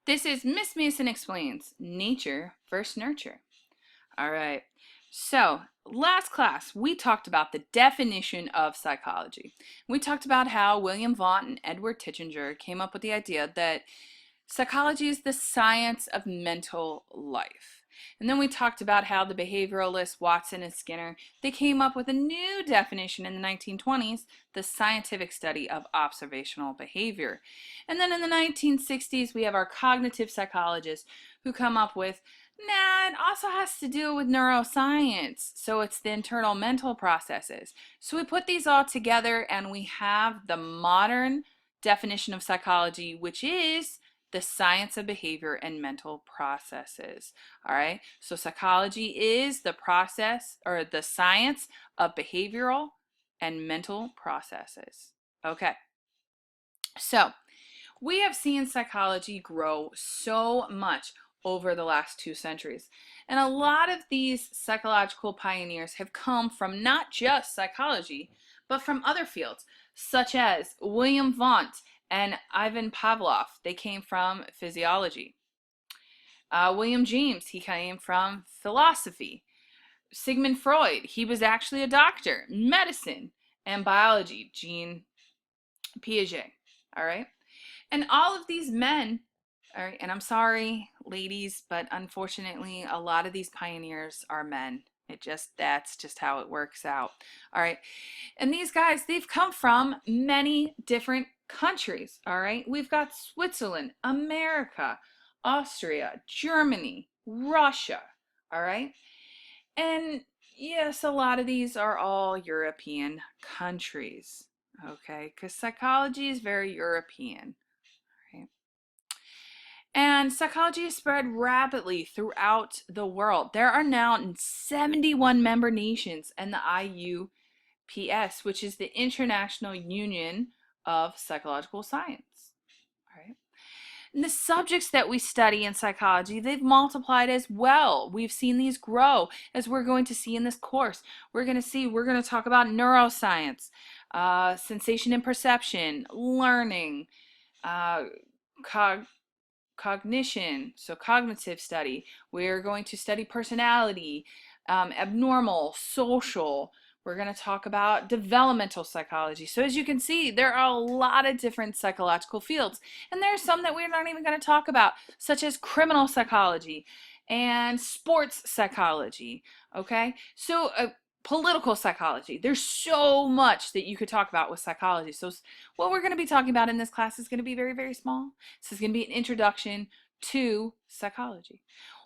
This is Miss Mason Explains Nature versus Nurture. All right. So, last class, we talked about the definition of psychology. We talked about how William Vaught and Edward Titchener came up with the idea that psychology is the science of mental life. And then we talked about how the behavioralists Watson and Skinner, they came up with a new definition in the 1920s, the scientific study of observational behavior. And then in the 1960s, we have our cognitive psychologists who come up with, nah, it also has to do with neuroscience. So it's the internal mental processes. So we put these all together and we have the modern definition of psychology, which is the science of behavior and mental processes. All right. So psychology is the process or the science of behavioral and mental processes. Okay. So we have seen psychology grow so much over the last 2 centuries. And a lot of these psychological pioneers have come from not just psychology, but from other fields, such as William Vaught and Ivan Pavlov. They came from physiology. William James, he came from philosophy. Sigmund Freud, he was actually a doctor, medicine, and biology. Jean Piaget. All right. And all of these men, all right, and I'm sorry, ladies, but unfortunately, a lot of these pioneers are men. That's just how it works out. All right. And these guys, they've come from many different countries. All right. We've got Switzerland, America, Austria, Germany, Russia. All right. And yes, a lot of these are all European countries. Okay. Because psychology is very European. Right? And psychology has spread rapidly throughout the world. There are now 71 member nations in the IUPS, which is the International Union of Psychological Science. All right. And the subjects that we study in psychology, they've multiplied as well. We've seen these grow, as we're going to see in this course. We're going to talk about neuroscience, sensation and perception, learning, uh, cognition, so cognitive study. We're going to study personality, abnormal, social. We're going to talk about developmental psychology. So as you can see, there are a lot of different psychological fields. And there are some that we're not even going to talk about, such as criminal psychology and sports psychology. Okay? So political psychology. There's so much that you could talk about with psychology. So what we're going to be talking about in this class is going to be very, very small. This is going to be an introduction to psychology.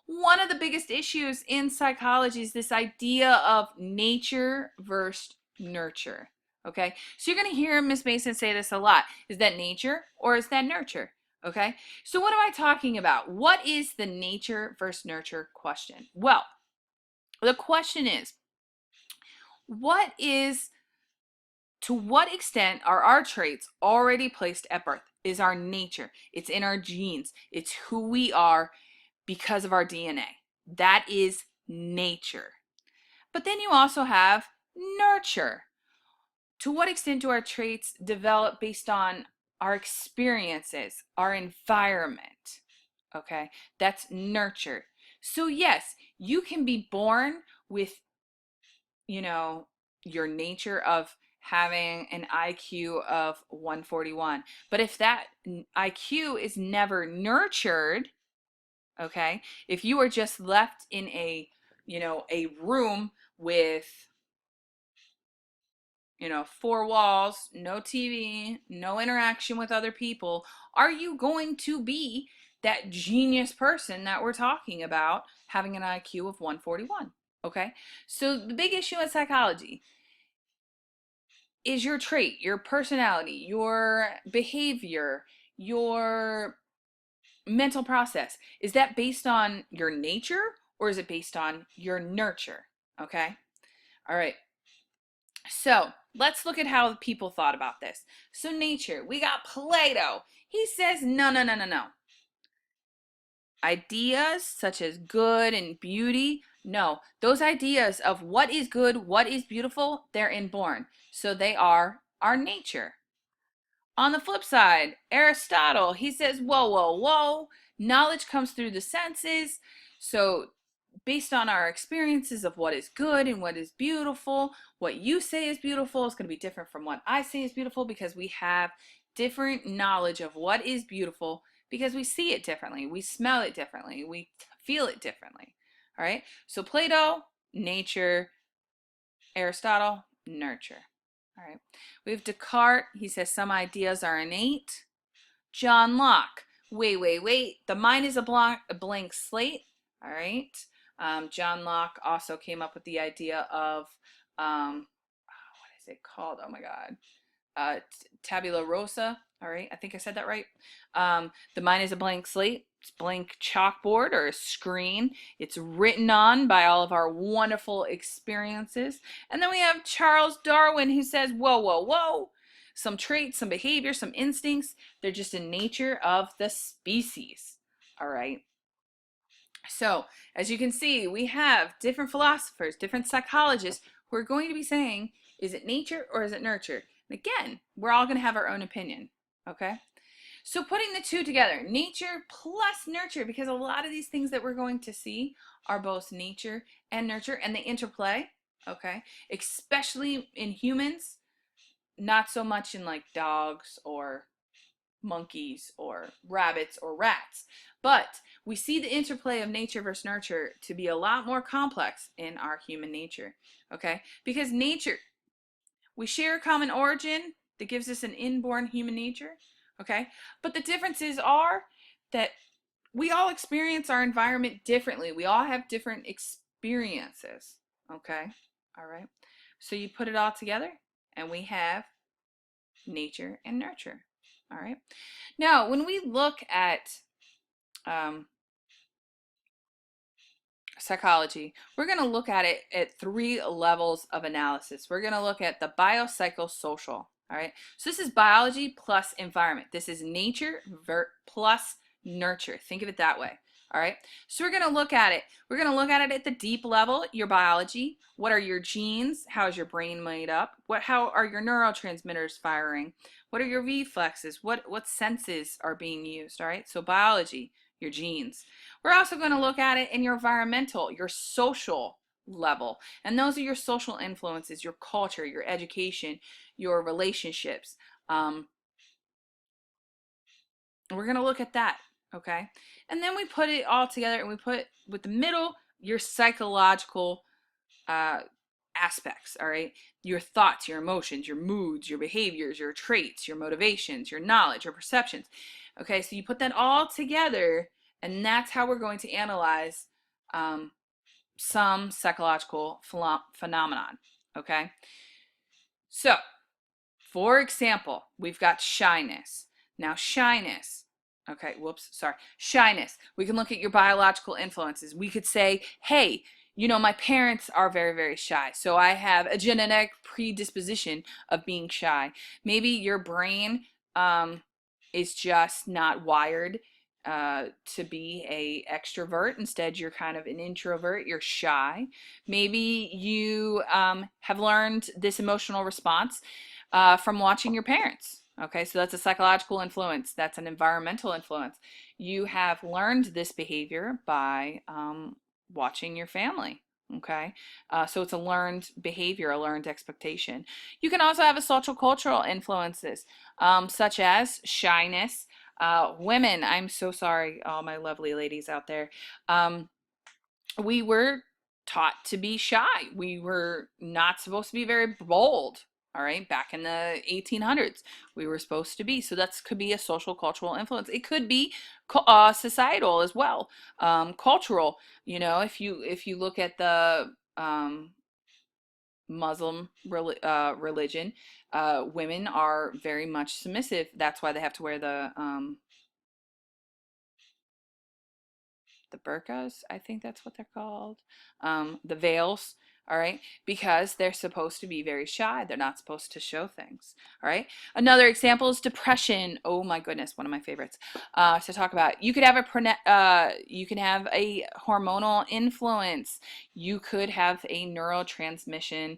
One of the biggest issues in psychology is this idea of nature versus nurture. Okay, so you're going to hear Miss Mason say this a lot. Is that nature or is that nurture? Okay, so what am I talking about? What is the nature versus nurture question? Well, the question is, to what extent are our traits already placed at birth? Is our nature. It's in our genes. It's who we are because of our DNA. That is nature. But then you also have nurture. To what extent do our traits develop based on our experiences, our environment? Okay, that's nurture. So yes, you can be born with, your nature of having an IQ of 141. But if that IQ is never nurtured, okay, if you are just left in a room with, four walls, no TV, no interaction with other people, are you going to be that genius person that we're talking about having an IQ of 141? Okay, so the big issue in psychology is your trait, your personality, your behavior, your mental process. Is that based on your nature or is it based on your nurture? Okay, all right. So let's look at how people thought about this. So nature, we got Plato. He says, no, no, no, no, no. Ideas such as good and beauty, no. Those ideas of what is good, what is beautiful, they're inborn. So they are our nature. On the flip side, Aristotle, he says, whoa, whoa, whoa. Knowledge comes through the senses. So based on our experiences of what is good and what is beautiful, what you say is beautiful is going to be different from what I say is beautiful, because we have different knowledge of what is beautiful, because we see it differently, we smell it differently, we feel it differently. All right, so Plato, nature; Aristotle, nurture. All right, we have Descartes. He says some ideas are innate. John Locke, wait, the mind is a blank slate. All right, John Locke also came up with the idea of what is it called? Oh my God, tabula rasa. All right, I think I said that right. The mind is a blank slate. It's blank chalkboard or a screen. It's written on by all of our wonderful experiences. And then we have Charles Darwin, who says, whoa. Some traits, some behavior, some instincts, they're just a nature of the species. All right. So, as you can see, we have different philosophers, different psychologists who are going to be saying, is it nature or is it nurture? And again, we're all going to have our own opinion. Okay? So putting the two together, nature plus nurture, because a lot of these things that we're going to see are both nature and nurture, and they interplay. Okay? Especially in humans, not so much in like dogs or monkeys or rabbits or rats. But we see the interplay of nature versus nurture to be a lot more complex in our human nature. Okay? Because nature, we share a common origin that gives us an inborn human nature. Okay? But the differences are that we all experience our environment differently. We all have different experiences. Okay? All right? So you put it all together and we have nature and nurture. All right. Now, when we look at psychology, we're going to look at it at 3 levels of analysis. We're going to look at the biopsychosocial. All right. So this is biology plus environment. This is nature plus nurture. Think of it that way. All right. So we're going to look at it. We're going to look at it at the deep level, your biology. What are your genes? How is your brain made up? How are your neurotransmitters firing? What are your reflexes? What senses are being used? All right. So biology, your genes. We're also going to look at it in your environmental, your social level. And those are your social influences, your culture, your education, your relationships. We're going to look at that. Okay. And then we put it all together and we put with the middle, your psychological aspects. All right. Your thoughts, your emotions, your moods, your behaviors, your traits, your motivations, your knowledge, your perceptions. Okay. So you put that all together, and that's how we're going to analyze some psychological phenomenon. Okay. So, for example, we've got shyness. Now, shyness. Okay, shyness. We can look at your biological influences. We could say, hey, my parents are very, very shy. So I have a genetic predisposition of being shy. Maybe your brain is just not wired to be a extrovert. Instead, you're kind of an introvert. You're shy. Maybe you have learned this emotional response from watching your parents. Okay, so that's a psychological influence. That's an environmental influence. You have learned this behavior by watching your family. Okay, so it's a learned behavior, a learned expectation. You can also have a social cultural influences, such as shyness. Women, I'm so sorry, all my lovely ladies out there. We were taught to be shy. We were not supposed to be very bold. All right, back in the 1800s, we were supposed to be. So that could be a social cultural influence. It could be societal as well, cultural. If you look at the Muslim religion, women are very much submissive. That's why they have to wear the burqas, I think that's what they're called, the veils, all right, because they're supposed to be very shy. They're not supposed to show things, all right. Another example is depression. Oh my goodness, one of my favorites to talk about. You could have a hormonal influence. You could have a neurotransmission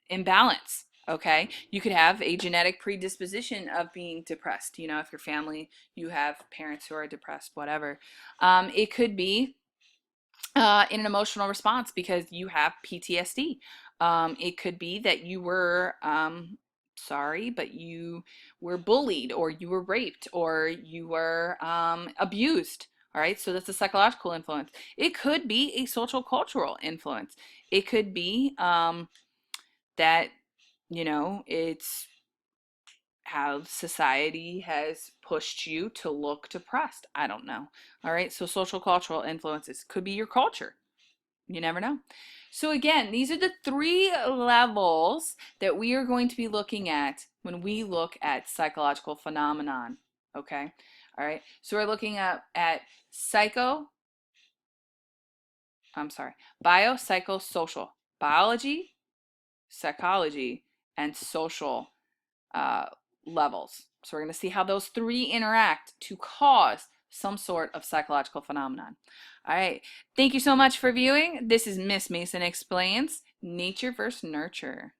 imbalance. Okay, you could have a genetic predisposition of being depressed. You know, if your family, you have parents who are depressed, whatever. It could be in an emotional response because you have PTSD. It could be that you were sorry, but you were bullied, or you were raped, or you were abused. All right, so that's a psychological influence. It could be a social cultural influence. It could be that, you know, it's how society has pushed you to look depressed. I don't know. All right, so social cultural influences could be your culture. You never know. So again, these are the 3 levels that we are going to be looking at when we look at psychological phenomenon. Okay? All right. So we're looking at biopsychosocial, biology, psychology, and social uh, levels. So we're going to see how those 3 interact to cause some sort of psychological phenomenon. All right. Thank you so much for viewing. This is Miss Mason Explains Nature versus Nurture.